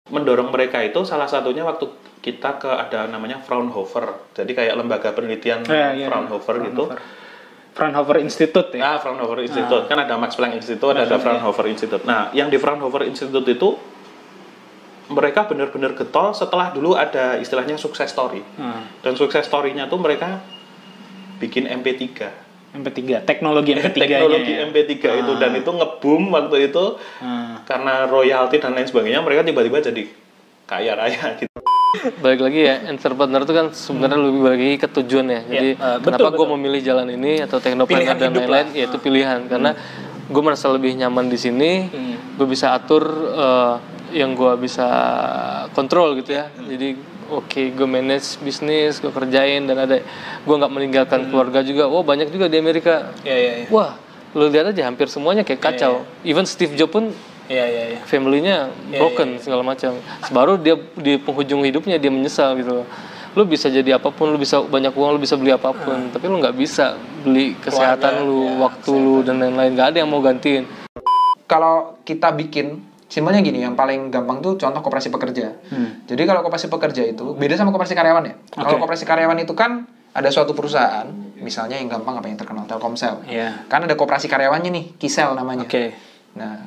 Mendorong mereka itu salah satunya waktu kita ada namanya Fraunhofer, jadi kayak lembaga penelitian Fraunhofer gitu. Fraunhofer Institute ya? Fraunhofer Institute. Kan ada Max Planck Institute, ada Fraunhofer Institute. Nah, yang di Fraunhofer Institute itu mereka benar-benar getol setelah dulu ada istilahnya success story. Dan success story-nya tuh mereka bikin MP3. Teknologi MP3 itu, dan itu nge-boom waktu itu karena royalti dan lain sebagainya, mereka tiba-tiba jadi kaya raya gitu. Balik lagi ya, entrepreneur itu kan sebenarnya lebih bagi ke tujuan ya. Jadi kenapa gue memilih jalan ini atau teknopreneur dan lain-lain, ya itu pilihan. Karena gue merasa lebih nyaman di sini, gue bisa atur yang gue bisa kontrol gitu ya. Jadi gue manage bisnis, gue kerjain, dan gue nggak meninggalkan keluarga juga. Banyak juga di Amerika. Wah, lu lihat aja hampir semuanya kayak kacau. Even Steve Jobs pun family-nya broken segala macam. Baru dia di penghujung hidupnya dia menyesal gitu. Lu bisa jadi apapun, lu bisa banyak uang, lu bisa beli apapun, tapi lu nggak bisa beli kesehatan lu, waktu lu dan lain-lain. Nggak ada yang mau gantiin. Kalau kita bikin simpelnya gini, yang paling gampang tuh contoh koperasi pekerja. Jadi kalau koperasi pekerja itu beda sama koperasi karyawan ya. Kalau koperasi karyawan itu kan ada suatu perusahaan, misalnya yang gampang apa yang terkenal Telkomsel. Kan ada koperasi karyawannya nih, Kisel namanya. Nah,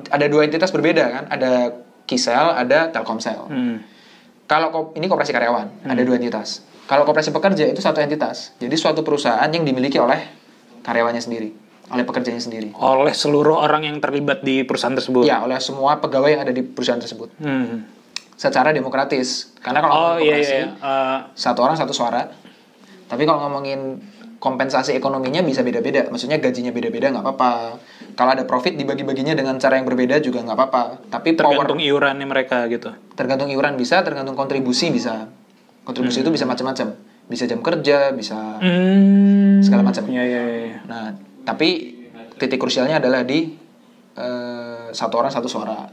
ada dua entitas berbeda kan, ada Kisel, ada Telkomsel. Kalau ini koperasi karyawan, ada dua entitas. Kalau koperasi pekerja itu satu entitas. Jadi suatu perusahaan yang dimiliki oleh karyawannya sendiri, oleh pekerjanya sendiri. Oleh seluruh orang yang terlibat di perusahaan tersebut. Ya, oleh semua pegawai yang ada di perusahaan tersebut. Secara demokratis. Karena kalau koperasi, satu orang satu suara. Tapi kalau ngomongin kompensasi ekonominya bisa beda-beda. Maksudnya gajinya beda-beda nggak apa-apa. Kalau ada profit dibagi-baginya dengan cara yang berbeda juga nggak apa-apa. Tapi tergantung iurannya mereka gitu. Tergantung iuran bisa, tergantung kontribusi bisa. Kontribusi itu bisa macam-macam. Bisa jam kerja, bisa segala macam. Nah, tapi titik krusialnya adalah di satu orang satu suara.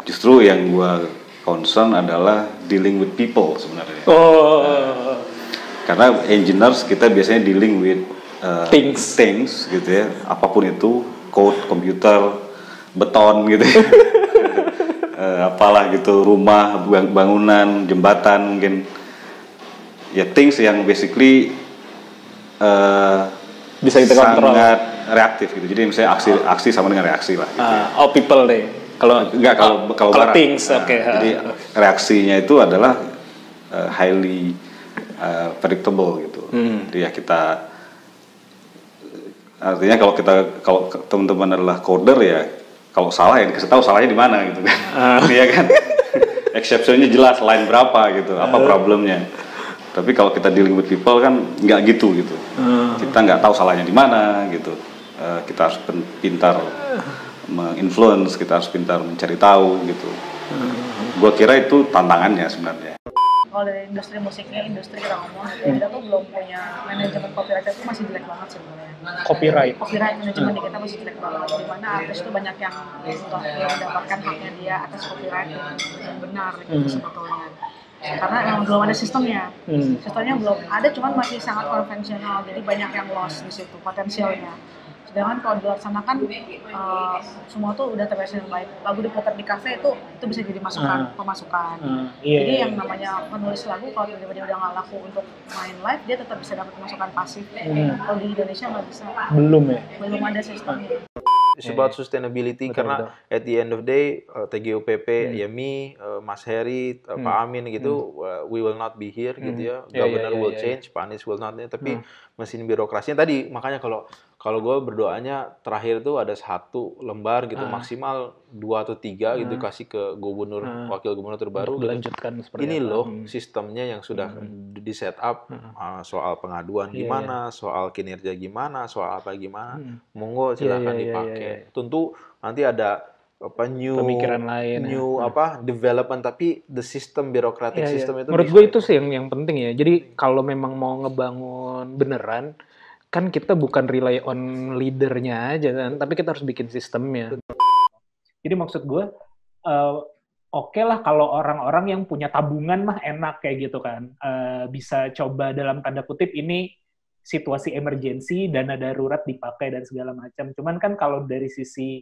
Justru yang gua concern adalah dealing with people sebenarnya. Karena engineers kita biasanya dealing with things gitu ya, apapun itu, code, komputer, beton gitu ya. Apalah gitu, rumah, bangunan, jembatan mungkin. Ya things yang basically bisa kita kontrol. Sangat reaktif gitu. Jadi misalnya aksi sama dengan reaksi lah gitu ya. People deh. Kalau things, jadi reaksinya itu adalah highly predictable gitu. Jadi ya kita artinya kalau teman-teman adalah coder ya, kalau salah ya dikasih tahu salahnya di mana gitu kan. Iya kan. Exception-nya jelas, line berapa gitu, apa problemnya. Tapi kalau kita dealing with people kan nggak gitu. Kita nggak tahu salahnya di mana gitu. Kita harus pintar menginfluence, kita harus pintar mencari tahu gitu. Gua kira itu tantangannya sebenarnya. Kalau dari industri musiknya, industri kita ngomong, kita tuh belum punya manajemen copyright itu masih jelek banget sebenarnya. Copyright manajemen di kita masih jelek banget. Dimana artis tuh banyak yang mendapatkan haknya dia atas copyright yang benar gitu sebetulnya. Karena memang belum ada sistemnya. Sistemnya belum ada, cuman masih sangat konvensional. Jadi banyak yang lost di situ potensialnya. Sedangkan kalau dilaksanakan semua tuh udah terbiasa dengan baik. Lagu diputar di kafe itu bisa jadi pemasukan. Jadi yang namanya penulis lagu kalau tiba-tiba udah nggak laku untuk main live, dia tetap bisa dapat pemasukan pasif. Kalau di Indonesia nggak bisa. Belum ada sistemnya. It's about sustainability karena at the end of the day TGOPP, Yemi, Mas Heri, Pak Amin gitu, we will not be here gitu ya. Governor will change, Pak Anies will not. Tapi mesin birokrasinya tadi, makanya kalau gue berdoanya terakhir tuh ada 1 lembar gitu, maksimal 2 atau 3 gitu kasih ke gubernur, wakil gubernur terbaru. Dilanjutkan seperti ini apa? loh sistemnya yang sudah di set up, soal pengaduan gimana, soal kinerja gimana, soal apa gimana, monggo silahkan dipakai. Tentu nanti ada new pemikiran lain, development, tapi the system birokratik system itu menurut gue itu sih yang penting ya. Jadi kalau memang mau ngebangun beneran, kan kita bukan rely on leadernya aja kan, tapi kita harus bikin sistemnya. Jadi maksud gue oke lah kalau orang-orang yang punya tabungan mah enak kayak gitu kan, bisa coba dalam tanda kutip ini situasi emergensi, dana darurat dipakai dan segala macam. Cuman kan kalau dari sisi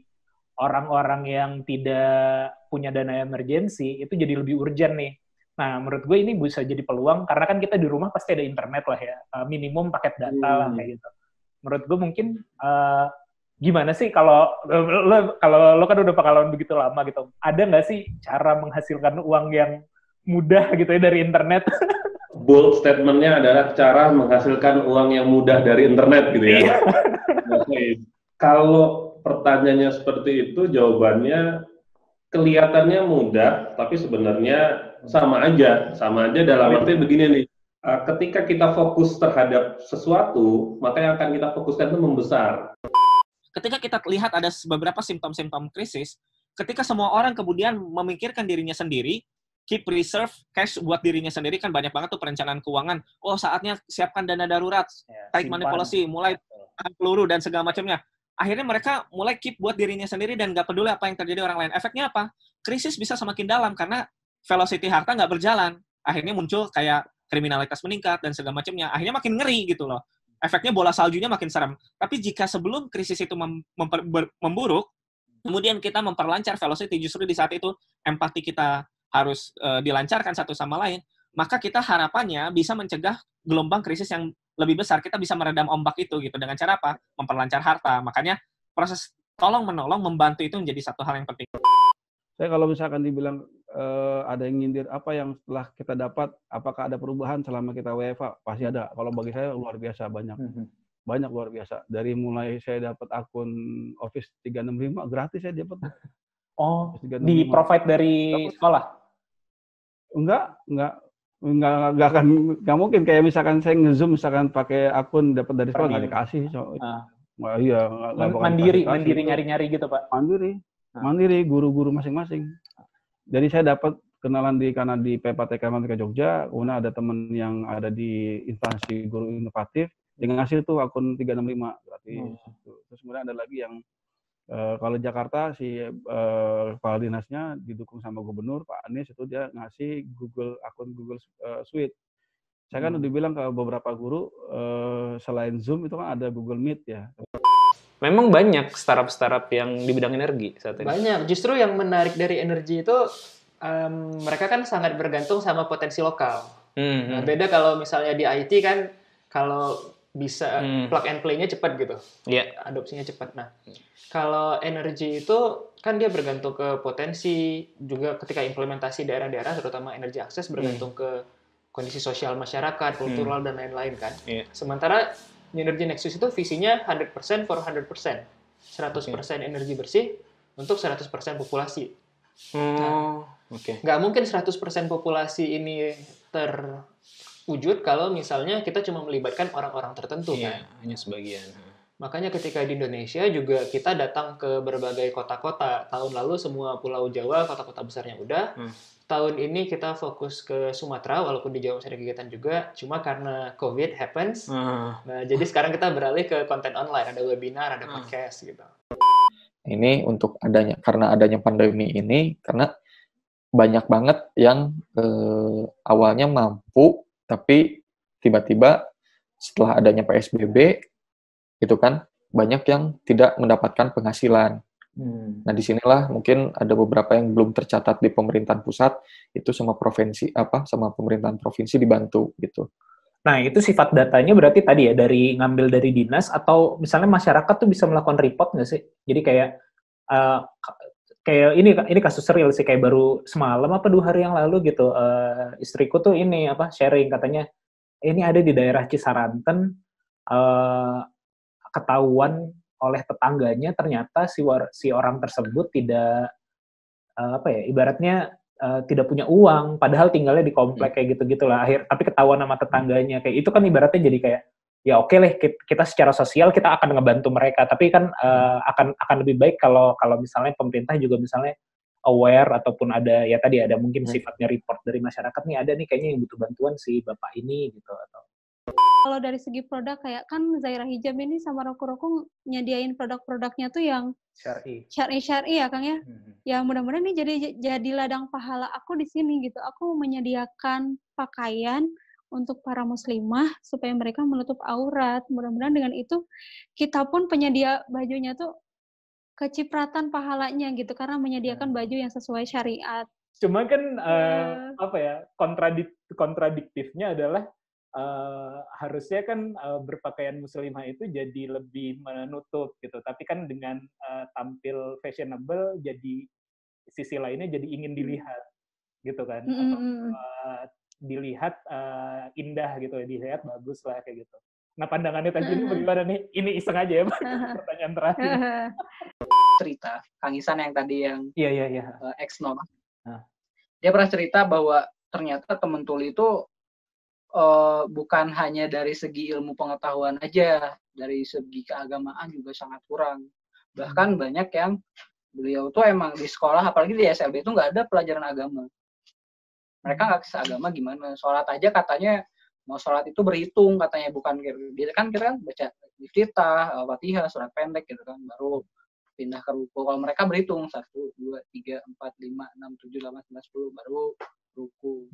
orang-orang yang tidak punya dana emergency itu jadi lebih urgent nih. Nah, menurut gue ini bisa jadi peluang karena kan kita di rumah pasti ada internet lah ya, minimum paket data lah kayak gitu. Menurut gue mungkin gimana sih kalau lo kan udah pengalaman begitu lama gitu, ada nggak sih cara menghasilkan uang yang mudah gitu ya dari internet? Bold statement-nya adalah cara menghasilkan uang yang mudah dari internet gitu ya. Kalau pertanyaannya seperti itu, jawabannya kelihatannya mudah, tapi sebenarnya sama aja dalam arti begini nih. Ketika kita fokus terhadap sesuatu, maka yang akan kita fokuskan itu membesar. Ketika kita lihat ada beberapa simptom-simptom krisis, ketika semua orang kemudian memikirkan dirinya sendiri, keep reserve cash buat dirinya sendiri, kan banyak banget tuh perencanaan keuangan. Oh, saatnya siapkan dana darurat, tight money policy, mulai peluru dan segala macamnya. Akhirnya mereka mulai keep buat dirinya sendiri dan nggak peduli apa yang terjadi orang lain. Efeknya apa? Krisis bisa semakin dalam karena velocity harta nggak berjalan. Akhirnya muncul kayak kriminalitas meningkat dan segala macamnya. Akhirnya makin ngeri gitu loh. Efeknya bola saljunya makin serem. Tapi jika sebelum krisis itu memburuk, kemudian kita memperlancar velocity, justru di saat itu empati kita harus dilancarkan satu sama lain, maka kita harapannya bisa mencegah gelombang krisis yang lebih besar. Kita bisa meredam ombak itu gitu. Dengan cara apa? Memperlancar harta. Makanya proses tolong-menolong, membantu itu menjadi satu hal yang penting. Saya kalau misalkan dibilang ada yang nyindir apa yang setelah kita dapat, apakah ada perubahan selama kita WFA? Pasti ada. Kalau bagi saya luar biasa banyak. Banyak luar biasa. Dari mulai saya dapat akun Office 365 gratis saya dapat. Oh, di provide dari sekolah? Enggak mungkin. Kayak misalkan saya nge-zoom misalkan pakai akun dapat dari sekolah nggak dikasih. Iya, mandiri nyari-nyari gitu Pak. Mandiri guru-guru masing-masing. Jadi saya dapat kenalan karena di PPTK Matematika Jogja, kemudian ada teman yang ada di instansi guru inovatif, dengan hasil tuh akun 365 gratis. Terus kemudian ada lagi yang kalau Jakarta kepala dinasnya didukung sama gubernur Pak Anies, itu dia ngasih akun Google Suite. Saya kan udah bilang ke beberapa guru selain Zoom itu kan ada Google Meet ya. Memang banyak startup yang di bidang energi saat ini. Banyak. Justru yang menarik dari energi itu mereka kan sangat bergantung sama potensi lokal. Nah, beda kalau misalnya di IT kan kalau bisa plug and play-nya cepat gitu. Adopsinya cepat. Nah, kalau energi itu kan dia bergantung ke potensi, juga ketika implementasi daerah-daerah terutama energi akses bergantung ke kondisi sosial masyarakat, kultural dan lain-lain kan. Sementara Energy Nexus itu visinya 100% for 100%. 100% energi bersih untuk 100% populasi. Nggak mungkin 100% populasi ini terwujud kalau misalnya kita cuma melibatkan orang-orang tertentu kan. Hanya sebagian. Makanya ketika di Indonesia juga kita datang ke berbagai kota-kota. Tahun lalu semua Pulau Jawa, kota-kota besarnya udah. Tahun ini kita fokus ke Sumatera, walaupun di Jawa masih ada kegiatan juga, cuma karena COVID happens. Nah, jadi sekarang kita beralih ke konten online, ada webinar, ada podcast gitu. Ini karena adanya pandemi ini, karena banyak banget yang awalnya mampu, tapi tiba-tiba setelah adanya PSBB, itu kan banyak yang tidak mendapatkan penghasilan. Nah, disinilah mungkin ada beberapa yang belum tercatat di pemerintahan pusat, itu sama pemerintahan provinsi dibantu gitu. Nah, itu sifat datanya berarti tadi ya ngambil dari dinas, atau misalnya masyarakat tuh bisa melakukan report nggak sih? Jadi kayak ini kasus real sih, kayak baru semalam apa 2 hari yang lalu gitu, istriku tuh sharing katanya ini ada di daerah Cisaranten, ketahuan oleh tetangganya ternyata si orang tersebut tidak ibaratnya tidak punya uang, padahal tinggalnya di komplek kayak gitu-gitulah. Tapi ketahuan sama tetangganya, kayak itu kan ibaratnya jadi kayak ya oke lah, kita secara sosial kita akan ngebantu mereka, tapi kan akan lebih baik kalau misalnya pemerintah juga misalnya aware, ataupun ada mungkin sifatnya report dari masyarakat nih, ada nih kayaknya yang butuh bantuan si bapak ini gitu. Atau kalau dari segi produk, kayak kan Zaira Hijab ini sama Roku-Roku nyediain produk-produknya tuh yang syar'i ya Kang ya. Ya mudah-mudahan ini jadi ladang pahala aku di sini gitu. Aku menyediakan pakaian untuk para muslimah supaya mereka menutup aurat. Mudah-mudahan dengan itu kita pun penyedia bajunya tuh kecipratan pahalanya gitu karena menyediakan baju yang sesuai syariat. Cuma kan apa ya, kontradiktifnya adalah harusnya kan berpakaian muslimah itu jadi lebih menutup gitu, tapi kan dengan tampil fashionable jadi sisi lainnya jadi ingin dilihat gitu kan, atau dilihat indah gitu, dilihat bagus lah kayak gitu. Nah pandangannya Teh Juni bagaimana nih? Ini iseng aja ya, pertanyaan terakhir. Cerita Kang Isan yang tadi yang ex-nom. Dia pernah cerita bahwa ternyata temen tuli itu bukan hanya dari segi ilmu pengetahuan aja, dari segi keagamaan juga sangat kurang. Bahkan banyak yang beliau tuh emang di sekolah, apalagi di SLB itu nggak ada pelajaran agama. Mereka nggak kisah agama gimana. Sholat aja katanya, mau sholat itu berhitung katanya, bukan dia kan kita baca iftitah, Fatihah, surat pendek gitu kan, baru pindah ke ruku. Kalau mereka berhitung 1, 2, 3, 4, 5, 6, 7, 8, 9, 10 baru ruku.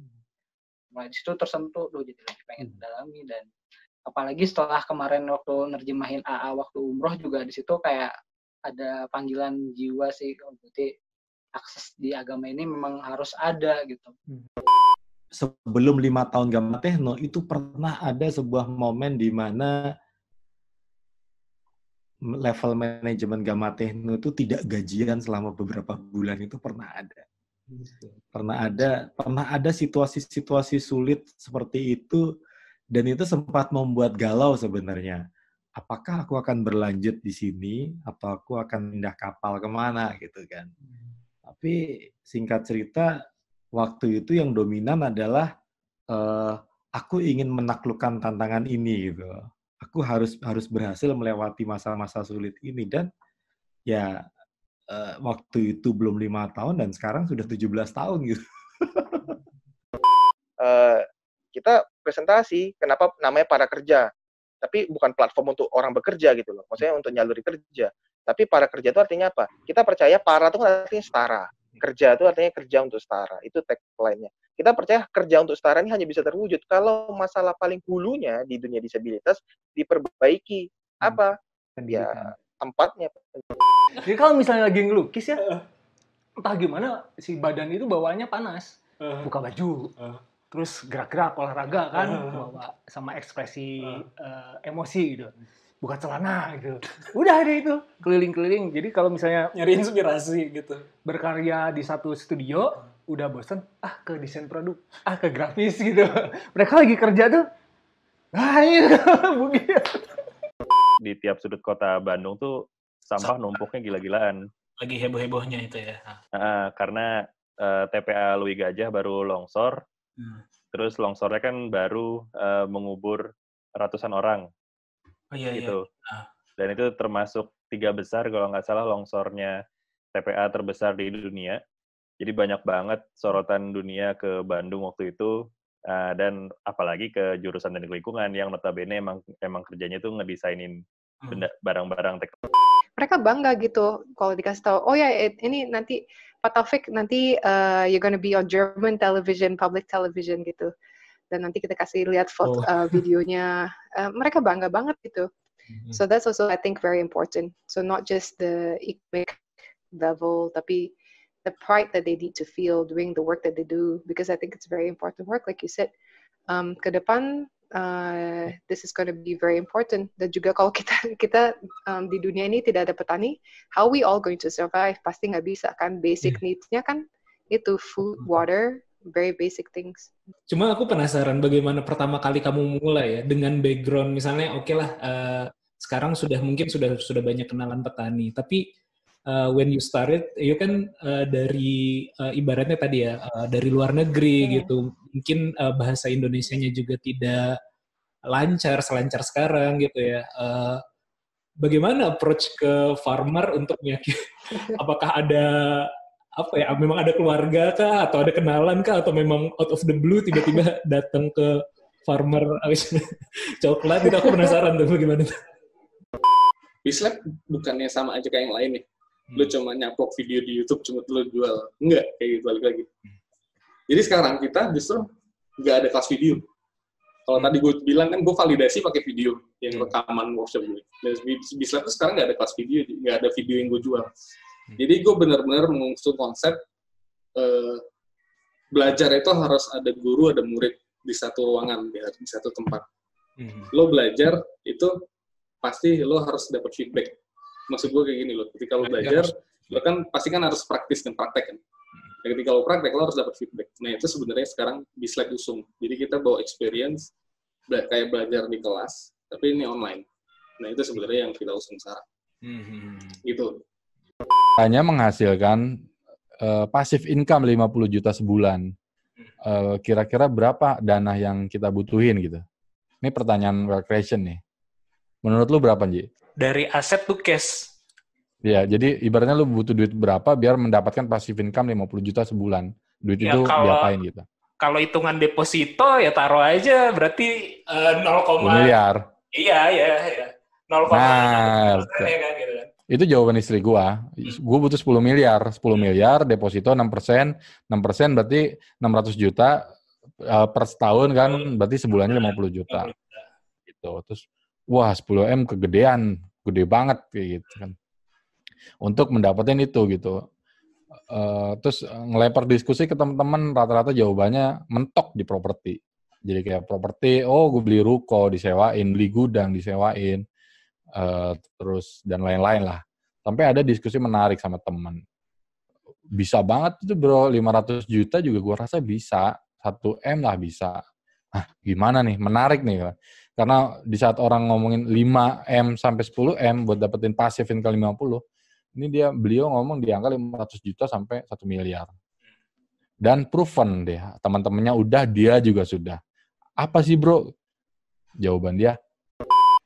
Mulai di situ tersentuh tuh, jadi lebih pengen mendalami. Dan apalagi setelah kemarin waktu nerjemahin AA waktu umroh juga di situ kayak ada panggilan jiwa sih, berarti akses di agama ini memang harus ada gitu. Sebelum 5 tahun Gamma Techno itu pernah ada sebuah momen di mana level manajemen Gamma Techno itu tidak gajian selama beberapa bulan, itu pernah ada. Pernah ada situasi-situasi sulit seperti itu, dan itu sempat membuat galau sebenarnya. Apakah aku akan berlanjut di sini atau aku akan pindah kapal kemana gitu kan. Tapi singkat cerita, waktu itu yang dominan adalah aku ingin menaklukkan tantangan ini gitu. Aku harus berhasil melewati masa-masa sulit ini, dan ya waktu itu belum 5 tahun dan sekarang sudah 17 tahun gitu. Kita presentasi, kenapa namanya Para Kerja? Tapi bukan platform untuk orang bekerja gitu loh. Maksudnya untuk nyaluri kerja. Tapi para kerja itu artinya apa? Kita percaya para itu artinya setara. Kerja itu artinya kerja untuk setara. Itu tagline-nya. Kita percaya kerja untuk setara ini hanya bisa terwujud kalau masalah paling hulunya di dunia disabilitas diperbaiki. Apa? Ya, tempatnya. Jadi kalau misalnya lagi ngelukis ya, entah gimana si badan itu bawaannya panas. Buka baju. Terus gerak-gerak, olahraga kan, bawa sama ekspresi emosi gitu. Buka celana gitu. Udah deh itu, keliling-keliling. Jadi kalau misalnya nyari inspirasi gitu. Berkarya di satu studio, udah bosen, ke desain produk, ke grafis gitu. Mereka lagi kerja tuh, di tiap sudut kota Bandung tuh sampah numpuknya gila-gilaan. Lagi heboh-hebohnya itu ya. Karena TPA Lui Gajah baru longsor. Terus longsornya kan baru mengubur ratusan orang. Gitu. Dan itu termasuk 3 besar kalau nggak salah longsornya TPA terbesar di dunia. Jadi banyak banget sorotan dunia ke Bandung waktu itu, dan apalagi ke jurusan teknik lingkungan yang notabene emang kerjanya tuh ngedesainin barang-barang teknologi. Mereka bangga gitu kalau dikasih tahu, oh ya ini nanti Pak Taufik nanti you're gonna be on German television, public television gitu. Dan nanti kita kasih lihat foto videonya. Mereka bangga banget gitu. So that's also I think very important. So not just the economic level, tapi the pride that they need to feel doing the work that they do, because I think it's very important work, like you said. Ke depan this is going to be very important. Dan juga kalau kita di dunia ini tidak ada petani, how we all going to survive? Pasti nggak bisa kan. Basic needs-nya kan itu food, water, very basic things. Cuma aku penasaran bagaimana pertama kali kamu mulai ya dengan background misalnya oke lah sekarang mungkin sudah banyak kenalan petani, tapi when you started, you kan dari ibaratnya tadi ya dari luar negeri gitu, mungkin bahasa Indonesianya juga tidak selancar sekarang gitu ya. Bagaimana approach ke farmer untuk meyakinkan? Apakah ada memang ada keluarga kah atau ada kenalan kah atau memang out of the blue tiba-tiba datang ke farmer coklat gitu? Aku penasaran tuh bagaimana tuh. Bislab bukannya sama aja kayak yang lain nih. Lu cuma nyaplok video di YouTube, cuma lu jual. Enggak, kayak gitu balik lagi. Jadi sekarang kita justru nggak ada kelas video. Kalau tadi gue bilang kan gue validasi pakai video yang rekaman workshop gue. Dan Bizlab itu sekarang nggak ada kelas video, nggak ada video yang gue jual. Jadi gue benar-benar mengusung konsep belajar itu harus ada guru, ada murid di satu ruangan, di satu tempat. Lo belajar itu pasti lo harus dapat feedback. Maksud gue kayak gini loh, ketika lo belajar, lo kan pasti kan harus praktis dan praktek kan. Dan ketika lo praktek, lo harus dapat feedback. Nah itu sebenarnya sekarang Bizlab usung. Jadi kita bawa experience kayak belajar di kelas, tapi ini online. Nah itu sebenarnya yang kita usung sekarang. Gitu. Hanya menghasilkan passive income 50 juta sebulan. Kira-kira berapa dana yang kita butuhin gitu? Ini pertanyaan well question nih. Menurut lu berapa, Ji? Dari aset to cash. Ya, jadi ibaratnya lu butuh duit berapa biar mendapatkan passive income 50 juta sebulan. Duit Ya, itu kalau- diapain gitu? Kalau hitungan deposito ya taruh aja berarti 0, 10 miliar. Iya. 0,5% Nah, ya kan gitu kan. itu jawaban istri gua. Gua butuh 10 miliar. 10 miliar, deposito 6%. 6% berarti 600 juta per setahun kan. Berarti sebulannya 50 juta. Gitu. Terus, wah 10M kegedean. Gede banget kayak gitu kan. Untuk mendapatkan itu gitu. Terus ngelempar diskusi ke teman-teman, rata-rata jawabannya mentok di properti. Jadi kayak properti, gue beli ruko disewain, beli gudang disewain, terus dan lain-lain lah. Sampai ada diskusi menarik sama teman. Bisa banget itu bro, 500 juta juga gue rasa bisa, 1M lah bisa. Gimana nih, menarik nih. Karena di saat orang ngomongin 5M sampai 10M buat dapetin passive income 50, ini beliau ngomong di angka 500 juta sampai 1 miliar. Dan proven deh, teman-temannya udah, dia juga sudah. Apa sih bro? Jawaban dia.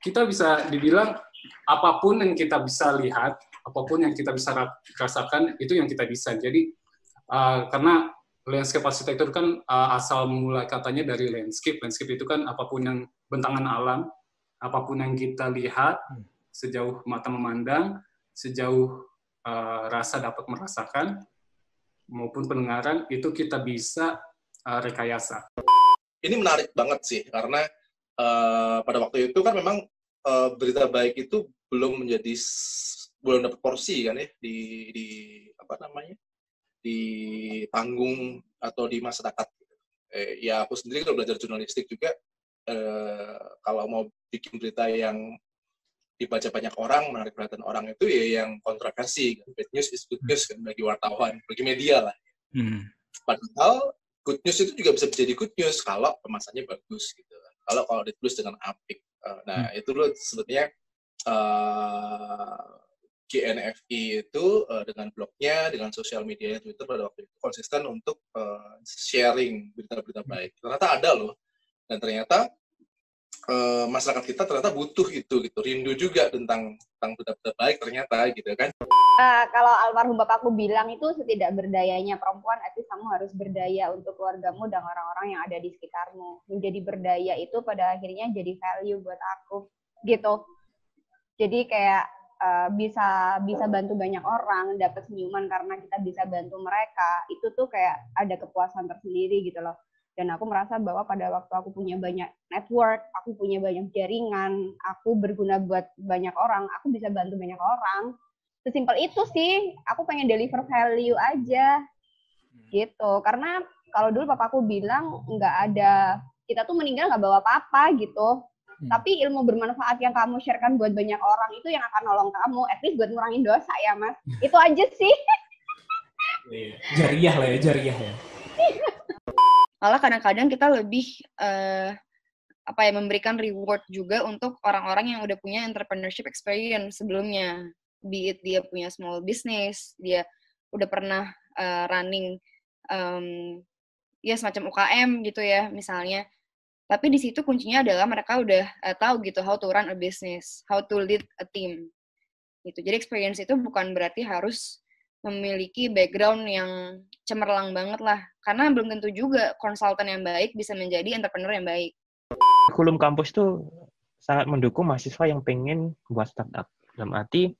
Kita bisa dibilang apapun yang kita bisa lihat, apapun yang kita bisa rasakan, itu yang kita bisa. Jadi, karena landscape arsitektur kan asal mulai katanya dari landscape. Landscape itu kan apapun yang bentangan alam, apapun yang kita lihat, sejauh mata memandang, sejauh rasa dapat merasakan, maupun pendengaran, itu kita bisa rekayasa. Ini menarik banget sih, karena pada waktu itu kan memang berita baik itu belum dapat porsi kan ya di panggung atau di masyarakat. Ya aku sendiri kalau belajar jurnalistik juga kalau mau bikin berita yang dibaca banyak orang, menarik perhatian orang itu ya yang kontroversi. Bad news is good news kan bagi wartawan, bagi media lah. Padahal good news itu juga bisa jadi good news kalau kemasannya bagus gitu. Kalau ditulis dengan apik. Nah itu loh sebetulnya GNFI itu dengan blognya, dengan sosial media Twitter pada waktu itu konsisten untuk sharing berita-berita baik. Ternyata ada loh, dan ternyata masyarakat kita ternyata butuh itu gitu, rindu juga tentang berita-berita baik ternyata gitu kan. Kalau almarhum bapakku bilang itu setidak berdayanya perempuan, at least kamu harus berdaya untuk keluargamu dan orang-orang yang ada di sekitarmu. Menjadi berdaya itu pada akhirnya jadi value buat aku gitu. Jadi kayak bisa bantu banyak orang, dapat senyuman karena kita bisa bantu mereka. Itu tuh kayak ada kepuasan tersendiri gitu loh. Dan aku merasa bahwa pada waktu aku punya banyak network, aku punya banyak jaringan, aku berguna buat banyak orang, aku bisa bantu banyak orang. Sesimpel itu sih, aku pengen deliver value aja. Gitu. Karena kalau dulu papaku bilang kita tuh meninggal nggak bawa apa-apa gitu. Tapi ilmu bermanfaat yang kamu sharekan buat banyak orang itu yang akan nolong kamu, at least buat ngurangin dosa ya mas. Itu aja sih. Jariah lah ya, jariah ya. Malah kadang-kadang kita lebih memberikan reward juga untuk orang-orang yang udah punya entrepreneurship experience sebelumnya. Be it dia punya small business, dia udah pernah running semacam UKM gitu ya misalnya. Tapi di situ kuncinya adalah mereka udah tahu gitu how to run a business, how to lead a team. Gitu. Jadi experience itu bukan berarti harus memiliki background yang cemerlang banget lah. Karena belum tentu juga konsultan yang baik bisa menjadi entrepreneur yang baik. Kurikulum kampus tuh sangat mendukung mahasiswa yang pengen buat startup. Dalam arti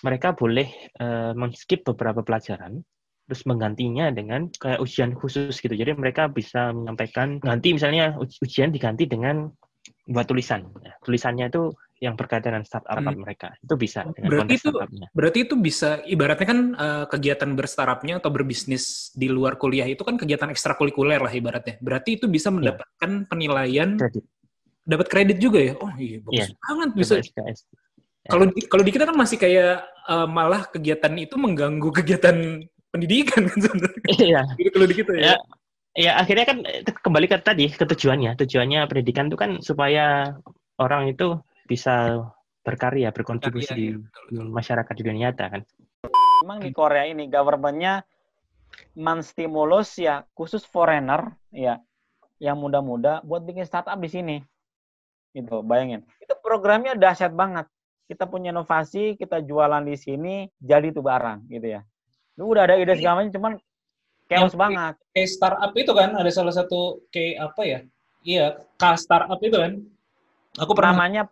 mereka boleh men-skip beberapa pelajaran terus menggantinya dengan kayak ujian khusus gitu. Jadi mereka bisa menyampaikan ganti misalnya ujian diganti dengan buat tulisan. Nah, tulisannya itu yang berkaitan dengan startup mereka. Itu bisa dengan konteks startupnya. Berarti itu bisa ibaratnya kan kegiatan berstartupnya atau berbisnis di luar kuliah itu kan kegiatan ekstrakurikuler lah ibaratnya. Berarti itu bisa mendapatkan penilaian dapat kredit juga ya. Oh iya bagus banget bisa. Kalau di kita kan masih kayak malah kegiatan itu mengganggu kegiatan pendidikan kan sebenarnya. Iya. Kalau di kita ya. Ya akhirnya kan kembali ke tadi ke tujuannya. Tujuannya pendidikan itu kan supaya orang itu bisa berkarya, berkontribusi di masyarakat di dunia nyata kan. Memang di Korea ini government-nya menstimulus ya khusus foreigner ya yang muda-muda buat bikin startup di sini. Gitu, bayangin. Itu programnya dahsyat banget. Kita punya inovasi, kita jualan di sini, jadi itu barang gitu ya. Lu udah ada ide segala macam, cuman chaos banget. Kayak startup itu kan ada salah satu kayak apa ya? Iya, startup itu kan. Aku pernah namanya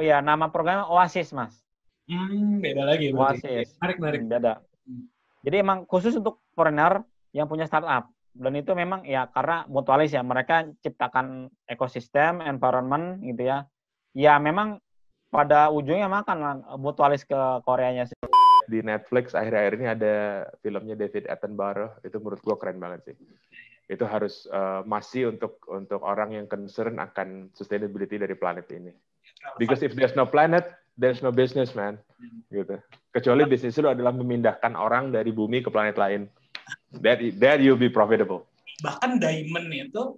ya nama programnya Oasis, Mas. Beda lagi berarti. Oasis. Menarik. Beda. Jadi emang khusus untuk foreigner yang punya startup. Dan itu memang ya karena mutualis ya, mereka ciptakan ekosistem, environment gitu ya. Ya memang pada ujungnya makan mutualis ke Koreanya sih. Di Netflix akhir-akhir ini ada filmnya David Attenborough, itu menurut gue keren banget sih. Itu harus masih untuk orang yang concern akan sustainability dari planet ini. Because if there's no planet, there's no business, man. Gitu. Kecuali bisnis itu adalah memindahkan orang dari bumi ke planet lain. That you'll be profitable. Bahkan diamond itu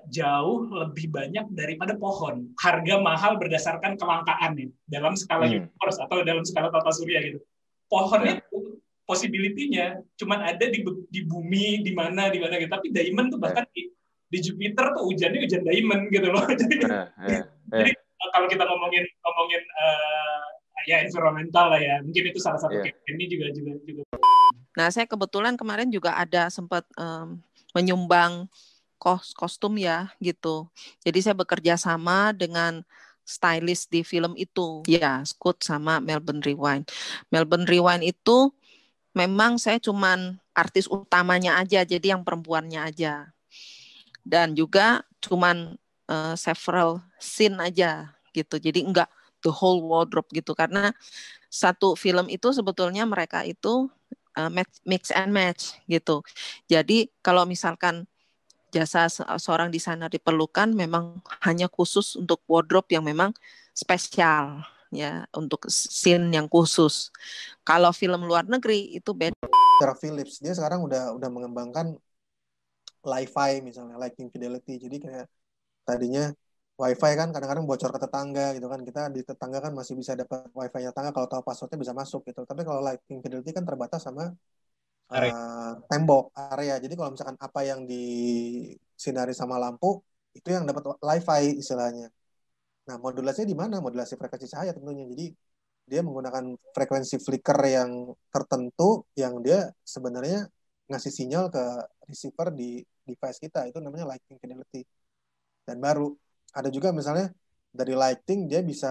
jauh lebih banyak daripada pohon. Harga mahal berdasarkan kelangkaan nih dalam skala universe atau dalam skala tata surya gitu. Pohon itu possibility-nya cuman ada di bumi di mana gitu. Tapi diamond tuh bahkan di Jupiter tuh hujannya hujan diamond gitu loh. Jadi kalau kita ngomongin ya environmental lah ya. Mungkin itu salah satu ini juga. Nah, saya kebetulan kemarin juga ada sempat menyumbang kostum ya gitu. Jadi saya bekerja sama dengan stylist di film itu. Ya, Scoot sama Melbourne Rewind. Melbourne Rewind itu memang saya cuman artis utamanya aja, jadi yang perempuannya aja. Dan juga cuman several scene aja gitu. Jadi enggak the whole wardrobe gitu, karena satu film itu sebetulnya mereka itu mix and match gitu. Jadi kalau misalkan jasa seorang desainer diperlukan, memang hanya khusus untuk wardrobe yang memang spesial ya, untuk scene yang khusus. Kalau film luar negeri itu beda. Cara Philips dia sekarang udah mengembangkan Li-Fi misalnya, lighting fidelity. Jadi kayak tadinya Wi-Fi kan kadang-kadang bocor ke tetangga gitu kan. Kita di tetangga kan masih bisa dapat Wi-Fi-nya tetangga, kalau tahu passwordnya bisa masuk gitu. Tapi kalau lighting fidelity kan terbatas sama tembok area. Jadi kalau misalkan apa yang disinari sama lampu itu yang dapat Li-Fi istilahnya. Nah, modulasinya di mana? Modulasi frekuensi cahaya tentunya. Jadi dia menggunakan frekuensi flicker yang tertentu yang dia sebenarnya ngasih sinyal ke receiver di device kita. Itu namanya lighting fidelity. Dan baru ada juga misalnya dari lighting dia bisa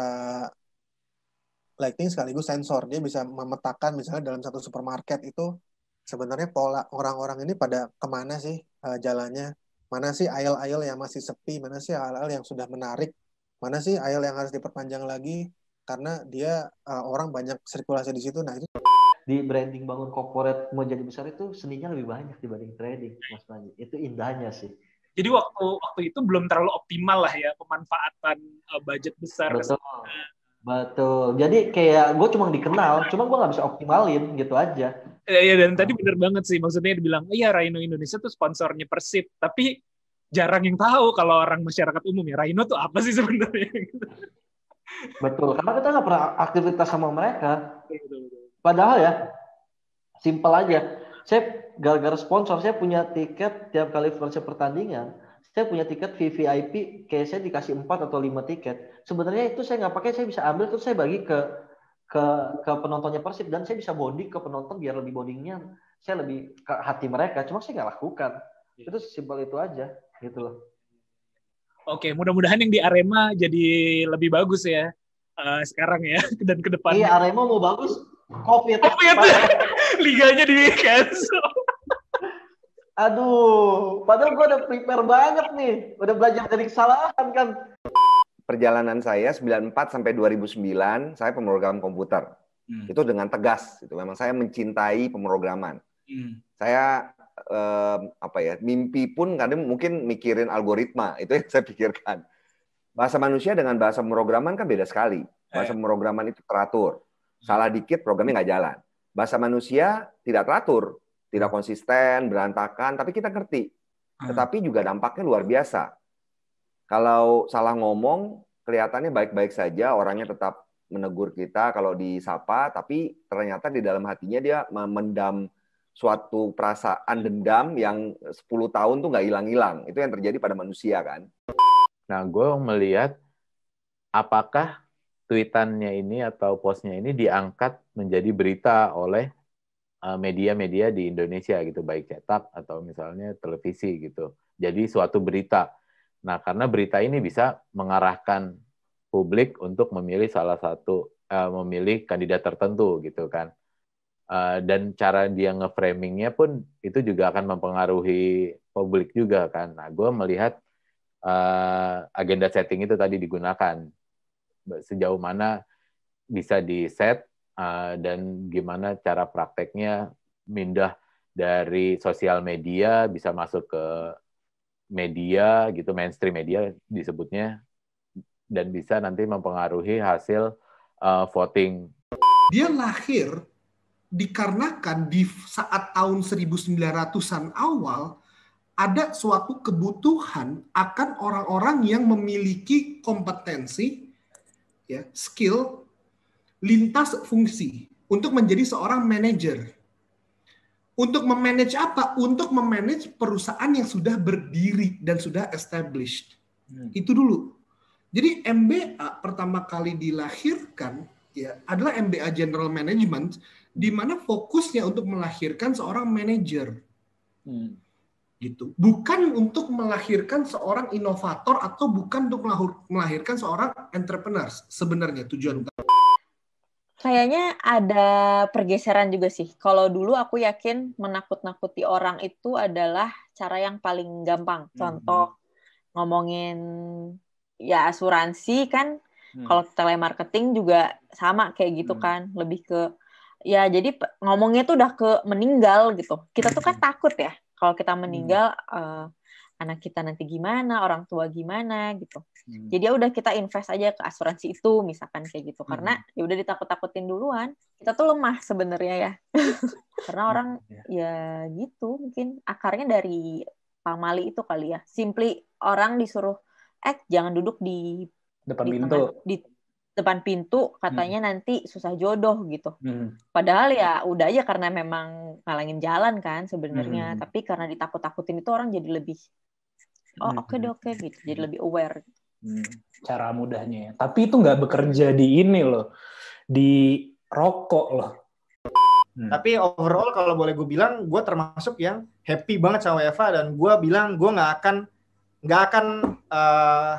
lighting sekaligus sensor. Dia bisa memetakan misalnya dalam satu supermarket itu sebenarnya pola orang-orang ini pada kemana sih jalannya, mana sih aisle-aisle yang masih sepi, mana sih aisle-aisle yang sudah menarik, mana sih aisle yang harus diperpanjang lagi karena dia orang banyak sirkulasi di situ. Nah itu di branding bangun corporate mau jadi besar itu seninya lebih banyak dibanding trading, Mas Panji. Itu indahnya sih. Jadi waktu itu belum terlalu optimal lah ya pemanfaatan budget besar. Betul. Jadi kayak gue cuma dikenal, cuma gue nggak bisa optimalin gitu aja. Iya, dan tadi bener banget sih, maksudnya dibilang, iya Rhino Indonesia tuh sponsornya Persib, tapi jarang yang tahu kalau orang masyarakat umum ya Rhino tuh apa sih sebenarnya. Betul, karena kita nggak pernah aktivitas sama mereka. Padahal ya, simpel aja. Saya gara-gara sponsor, saya punya tiket tiap kali versi pertandingan. Saya punya tiket VVIP, kayak saya dikasih 4 atau 5 tiket. Sebenarnya itu saya nggak pakai, saya bisa ambil, terus saya bagi ke penontonnya Persib, dan saya bisa bonding ke penonton biar lebih bondingnya, saya lebih ke hati mereka. Cuma saya nggak lakukan. Itu simpel itu aja, gitu loh. Oke, mudah-mudahan yang di Arema jadi lebih bagus ya sekarang ya, dan ke depannya. Iya, Arema mau bagus. COVID. liganya di cancel. Aduh, padahal gue udah prepare banget nih, udah belajar dari kesalahan kan. Perjalanan saya 94 sampai 2009, saya pemrogram komputer. Itu dengan tegas. Itu memang saya mencintai pemrograman. Saya mimpi pun kadang mungkin mikirin algoritma. Itu yang saya pikirkan. Bahasa manusia dengan bahasa pemrograman kan beda sekali. Bahasa pemrograman itu teratur. Salah dikit programnya nggak jalan. Bahasa manusia tidak teratur. Tidak konsisten, berantakan, tapi kita ngerti. Tetapi juga dampaknya luar biasa. Kalau salah ngomong, kelihatannya baik-baik saja, orangnya tetap menegur kita kalau disapa, tapi ternyata di dalam hatinya dia memendam suatu perasaan dendam yang 10 tahun tuh nggak hilang-hilang. Itu yang terjadi pada manusia kan. Nah, gue melihat apakah tweetannya ini atau postnya ini diangkat menjadi berita oleh media-media di Indonesia gitu, baik cetak atau misalnya televisi gitu. Jadi suatu berita. Nah, karena berita ini bisa mengarahkan publik untuk memilih salah satu, memilih kandidat tertentu gitu kan. Dan cara dia nge-framingnya pun itu juga akan mempengaruhi publik juga kan. Nah, gue melihat agenda setting itu tadi digunakan. Sejauh mana bisa di-set, dan gimana cara prakteknya mindah dari sosial media bisa masuk ke media gitu, mainstream media disebutnya, dan bisa nanti mempengaruhi hasil voting. Dia lahir dikarenakan di saat tahun 1900-an awal ada suatu kebutuhan akan orang-orang yang memiliki kompetensi, ya, skill lintas fungsi untuk menjadi seorang manajer. Untuk memanage apa? Untuk memanage perusahaan yang sudah berdiri dan sudah established. Itu dulu. Jadi MBA pertama kali dilahirkan ya adalah MBA General Management, di mana fokusnya untuk melahirkan seorang manajer. Gitu. Bukan untuk melahirkan seorang inovator atau bukan untuk melahirkan seorang entrepreneur sebenarnya tujuan utama. Kayaknya ada pergeseran juga sih. Kalau dulu aku yakin menakut-nakuti orang itu adalah cara yang paling gampang. Contoh, ngomongin ya asuransi kan, kalau telemarketing juga sama kayak gitu kan. Lebih ke, ya jadi ngomongnya tuh udah ke meninggal gitu. Kita tuh kan takut ya, kalau kita meninggal, anak kita nanti gimana, orang tua gimana gitu. Jadi ya udah kita invest aja ke asuransi itu misalkan kayak gitu. Karena ya udah ditakut-takutin duluan. Kita tuh lemah sebenarnya ya. Karena orang ya gitu, mungkin akarnya dari pamali itu kali ya. Simply orang disuruh jangan duduk di depan pintu. Di depan pintu katanya nanti susah jodoh gitu. Padahal ya udah aja karena memang ngalangin jalan kan sebenarnya. Tapi karena ditakut-takutin itu orang jadi lebih oke gitu. Jadi lebih aware. Cara mudahnya ya. Tapi itu nggak bekerja di ini loh. Di rokok loh. Tapi overall kalau boleh gue bilang, gue termasuk yang happy banget sama WFA, dan gue bilang gue nggak akan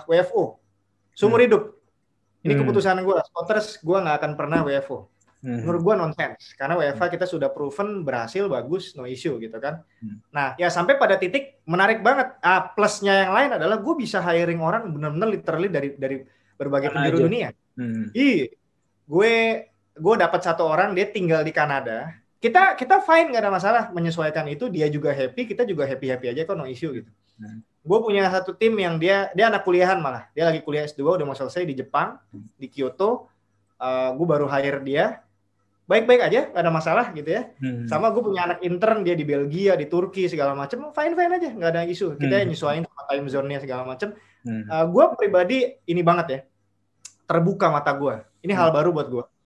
WFO seumur hidup. Ini keputusan gue. Spotters gue nggak akan pernah WFO. Menurut gue nonsense, karena WFA kita sudah proven berhasil, bagus, no issue gitu kan. Nah ya sampai pada titik menarik banget. Plusnya yang lain adalah gue bisa hiring orang benar-benar literally dari berbagai penjuru dunia. Gue dapat satu orang, dia tinggal di Kanada. Kita fine, nggak ada masalah menyesuaikan itu. Dia juga happy, kita juga happy aja kok, no issue gitu. Gue punya satu tim yang dia anak kuliahan malah. Dia lagi kuliah S2, udah mau selesai di Jepang, di Kyoto. Gue baru hire dia. Baik-baik aja, gak ada masalah gitu ya. Sama gue punya anak intern, dia di Belgia, di Turki, segala macam, fine-fine aja, gak ada isu. Kita nyesuaiin sama time zone-nya segala macam. Gue pribadi ini banget ya, terbuka mata gue. Ini hal baru buat gue.